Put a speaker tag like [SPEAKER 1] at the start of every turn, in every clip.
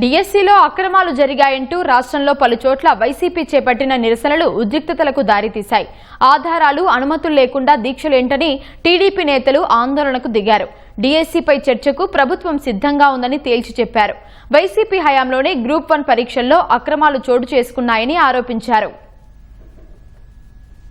[SPEAKER 1] డిఎస్సీలో అక్రమాలు జరిగాయంటూ రాష్ట్రంలో పలు చోట్ల వైసీపీ చేపట్టిన నిరసనలు ఉద్రిక్తతలకు దారితీశాయి. ఆధారాలు, అనుమతులు లేకుండా దీక్షలేంటని టీడీపీ నేతలు ఆందోళనకు దిగారు. డిఎస్సీపై చర్చకు ప్రభుత్వం సిద్ధంగా ఉందని తేల్చి చెప్పారు. వైసీపీ హయాంలోనే గ్రూప్ 1 పరీక్షల్లో అక్రమాలు చోటు చేసుకున్నాయని ఆరోపించారు.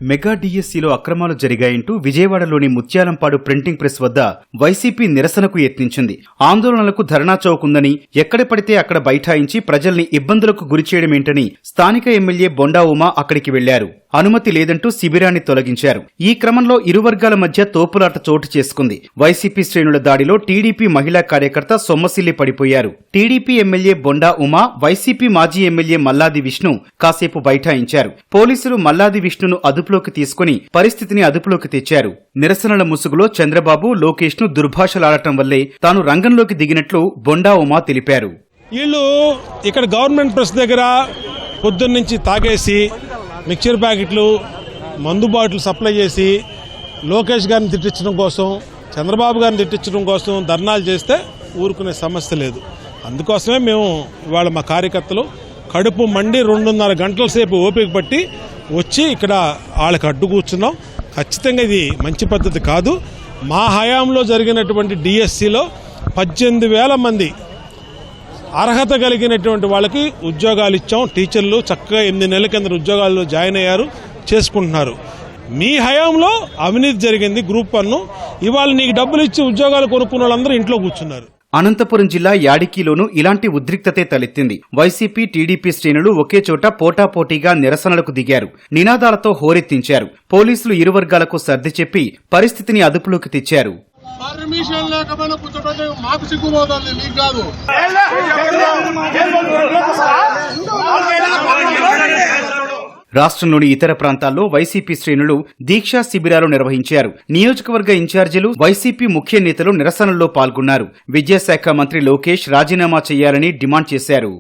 [SPEAKER 2] మెగా డిఎస్సీలో అక్రమాలు జరిగాయంటూ విజయవాడలోని ముత్యాలంపాడు ప్రింటింగ్ ప్రెస్ వద్ద వైసీపీ నిరసనకు యత్నించింది. ఆందోళనలకు ధర్నా చౌక్ ఉందని, ఎక్కడ పడితే అక్కడ బైఠాయించి ప్రజల్ని ఇబ్బందులకు గురిచేయడమేంటని స్థానిక ఎమ్మెల్యే బొండా ఉమా అక్కడికి వెళ్లారు. అనుమతి లేదంటూ శిబిరాన్ని తొలగించారు. ఈ క్రమంలో ఇరు వర్గాల మధ్య తోపులాట చోటు చేసుకుంది. వైసీపీ శ్రేణుల దాడిలో టీడీపీ మహిళా కార్యకర్త సొమ్మసిల్లి పడిపోయారు. TDP MLA Bonda Uma, YCP మాజీ ఎమ్మెల్యే మల్లాది విష్ణు కాసేపు బైఠాయించారు. పోలీసులు మల్లాది విష్ణును అదుపులోకి తీసుకుని పరిస్థితిని అదుపులోకి తెచ్చారు. నిరసనల ముసుగులో చంద్రబాబు, లోకేష్ ను దుర్భాషలాడటం వల్లే తాను రంగంలోకి దిగినట్లు బొండా ఉమా తెలిపారు.
[SPEAKER 3] వీళ్ళు ఇక్కడ గవర్నమెంట్ ప్రెస్ దగ్గర పొద్దున్నుంచి తాగేసి మిక్చర్ ప్యాకెట్లు, మందు బాటిల్ సప్లై చేసి లోకేష్ గారిని తిట్టించడం కోసం, చంద్రబాబు గారిని తిట్టించడం కోసం ధర్నాలు చేస్తే ఊరుకునే సమస్య లేదు. అందుకోసమే మేము ఇవాళ మా కార్యకర్తలు కడుపు మండి 2.5 గంటల సేపు ఓపిక పట్టి వచ్చి ఇక్కడ వాళ్ళకి అడ్డు కూర్చున్నాం. ఖచ్చితంగా ఇది మంచి పద్ధతి కాదు. మా హయాంలో జరిగినటువంటి డిఎస్సిలో 18,000 మంది అర్హత కలిగినటువంటి వాళ్ళకి ఉద్యోగాలు ఇచ్చాం. టీచర్లు చక్కగా 8 నెలల కింద ఉద్యోగాల్లో జాయిన్ అయ్యారు, చేసుకుంటున్నారు. మీ హయాంలో అవినీతి జరిగింది గ్రూప్ 1. ఇవాళ నీకు డబ్బులు ఇచ్చి ఉద్యోగాలు కొనుక్కున్న వాళ్ళందరూ ఇంట్లో కూర్చున్నారు.
[SPEAKER 2] అనంతపురం జిల్లా యాడికిలోనూ ఇలాంటి ఉద్రిక్తతే తలెత్తింది. వైసీపీ, టీడీపీ శ్రేణులు ఒకే చోట పోటాపోటీగా నిరసనలకు దిగారు. నినాదాలతో హోరెత్తించారు. పోలీసులు ఇరు వర్గాలకు సర్ది చెప్పి పరిస్థితిని అదుపులోకి తెచ్చారు.
[SPEAKER 4] పర్మిషన్ లేకపోయినా కూర్చోబెట్టే మాకు సిగ్గుపోతుంది, మీకు కాదు.
[SPEAKER 2] రాష్ట్రంలోని ఇతర ప్రాంతాల్లో వైసీపీ శ్రేణులు దీక్షా శిబిరాలు నిర్వహించారు. నియోజకవర్గ ఇన్ఛార్జీలు, వైసీపీ ముఖ్య నేతలు నిరసనల్లో పాల్గొన్నారు. విద్యాశాఖ మంత్రి లోకేష్ రాజీనామా చేయాలని డిమాండ్ చేశారు.